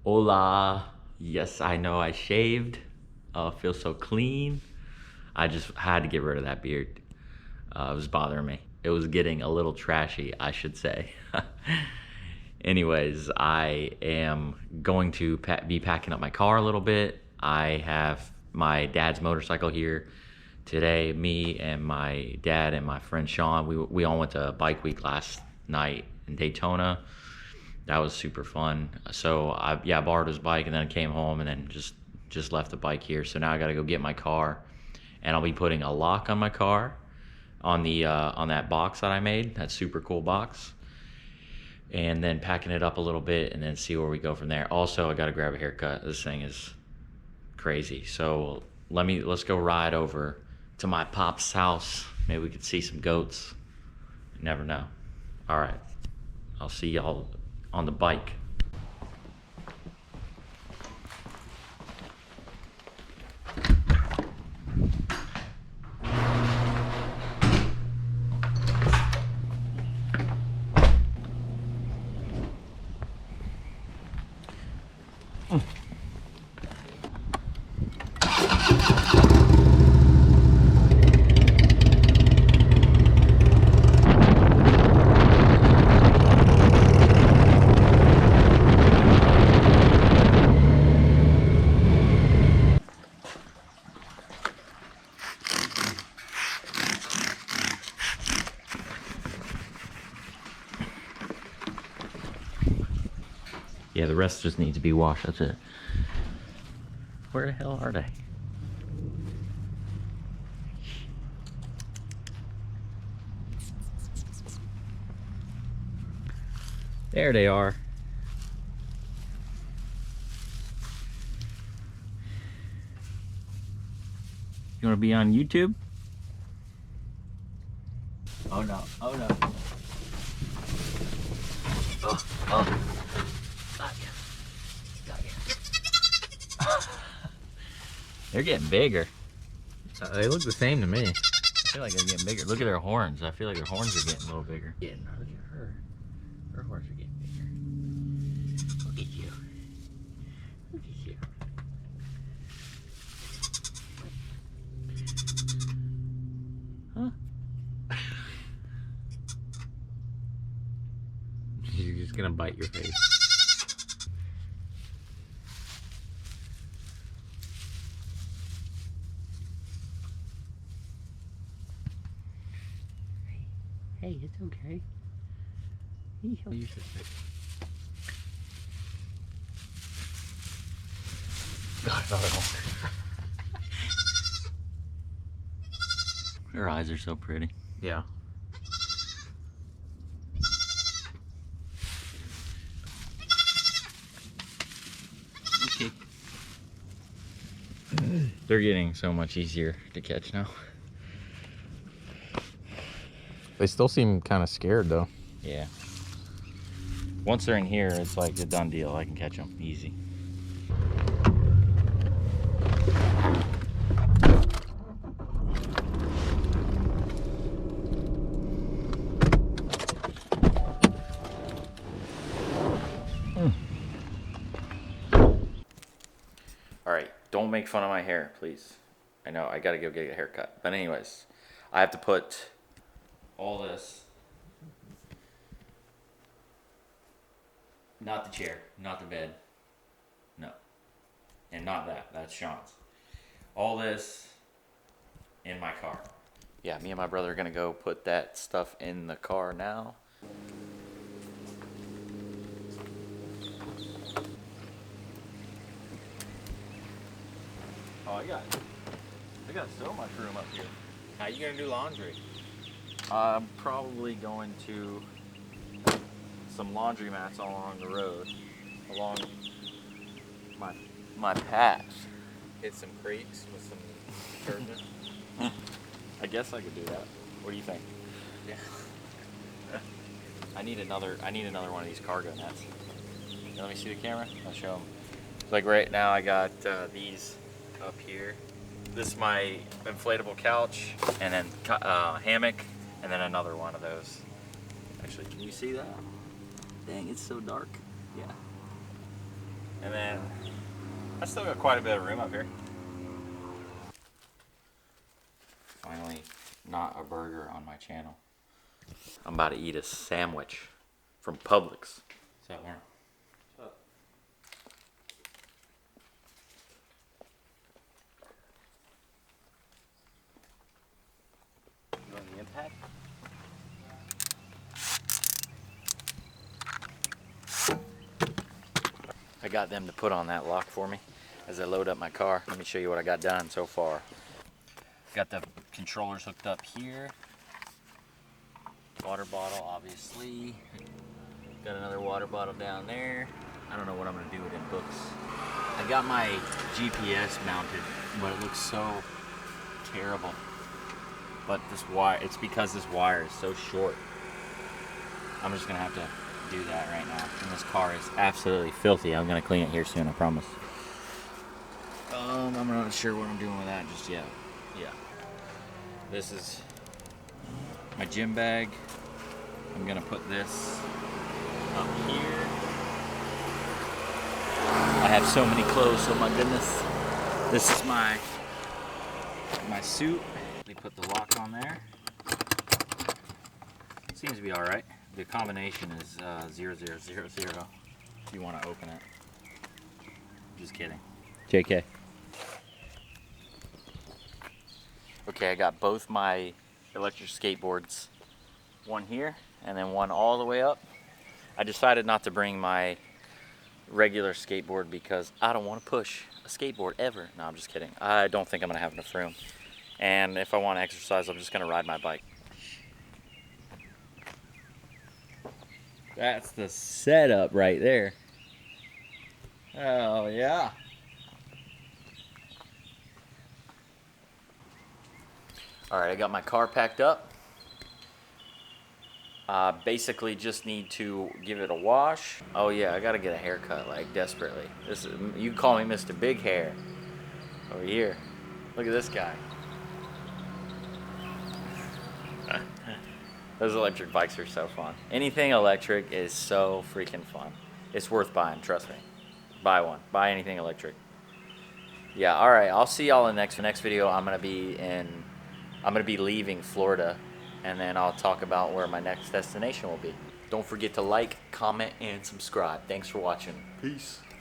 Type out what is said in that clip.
Hola. Yes, I know I shaved. Feel so clean. I just had to get rid of that beard. It was bothering me. It was getting a little trashy, I should say. Anyways, I am going to be packing up my car a little bit. I have my dad's motorcycle here today. Me and my dad and my friend Sean, we all went to Bike Week last night in Daytona. That was super fun. So I borrowed his bike and then I came home and then just left the bike here. So now I got to go get my car, and I'll be putting a lock on my car on the on that box that I made, that super cool box, and then packing it up a little bit and then see where we go from there. Also, I got to grab a haircut. This thing is crazy. So let's go ride over to my pop's house. Maybe we could see some goats. You never know. All right. I'll see y'all on the bike. Yeah, the rest just needs to be washed. That's it. Where the hell are they? There they are. You want to be on YouTube? Oh no, oh no. Oh, oh. Got ya. Got ya. They're getting bigger. They look the same to me. I feel like they're getting bigger. Look at their horns. I feel like their horns are getting a little bigger. Yeah, no, look at her. Her horns are getting bigger. Look at you. Look at you. Huh? You're just gonna bite your face. Hey, it's okay. You should fix. God, another one. Her eyes are so pretty. Yeah. Okay. They're getting so much easier to catch now. They still seem kind of scared though. Yeah. Once they're in here, it's like a done deal. I can catch them easy. All right, don't make fun of my hair, please. I know, I gotta go get a haircut. But anyways, I have to put all this, not the chair, not the bed, no. And not that, that's Sean's. All this in my car. Yeah, me and my brother are gonna go put that stuff in the car now. Oh, I got so much room up here. How you gonna do laundry? I'm probably going to some laundromats all along the road, along my path. Hit some creeks with some detergent. I guess I could do that. What do you think? Yeah. I need another one of these cargo nets. Let me see the camera. I'll show them. Like right now, I got these up here. This is my inflatable couch, and then hammock, and then another one of those. Actually, can you see that? Dang, it's so dark. Yeah. And then I still got quite a bit of room up here. Finally, not a burger on my channel. I'm about to eat a sandwich from Publix. What's that, Warren? What's up? You want the impact? I got them to put on that lock for me as I load up my car. Let me show you what I got done so far. Got the controllers hooked up here. Water bottle, obviously. Got another water bottle down there. I don't know what I'm gonna do with them books. I got my GPS mounted, but it looks so terrible. But this wire, it's because this wire is so short. I'm just gonna have to do that right now. And this car is absolutely filthy. I'm gonna clean it here soon, I promise. I'm not sure what I'm doing with that just yet. Yeah. This is my gym bag. I'm gonna put this up here. I have so many clothes, oh my goodness. This is my suit. They put the lock on there. Seems to be all right. The combination is 0000 if you want to open it. Just kidding. JK. Okay, I got both my electric skateboards. One here and then one all the way up. I decided not to bring my regular skateboard because I don't want to push a skateboard ever. No, I'm just kidding. I don't think I'm going to have enough room. And if I want to exercise, I'm just going to ride my bike. That's the setup right there. Oh, yeah. All right, I got my car packed up. Basically just need to give it a wash. Oh yeah, I gotta get a haircut, like desperately. This is, you can call me Mr. Big Hair over here. Look at this guy. Those electric bikes are so fun. Anything electric is so freaking fun. It's worth buying, trust me. Buy one, buy anything electric. Yeah, all right, I'll see y'all in the next video. I'm gonna be leaving Florida, and then I'll talk about where my next destination will be. Don't forget to like, comment, and subscribe. Thanks for watching. Peace.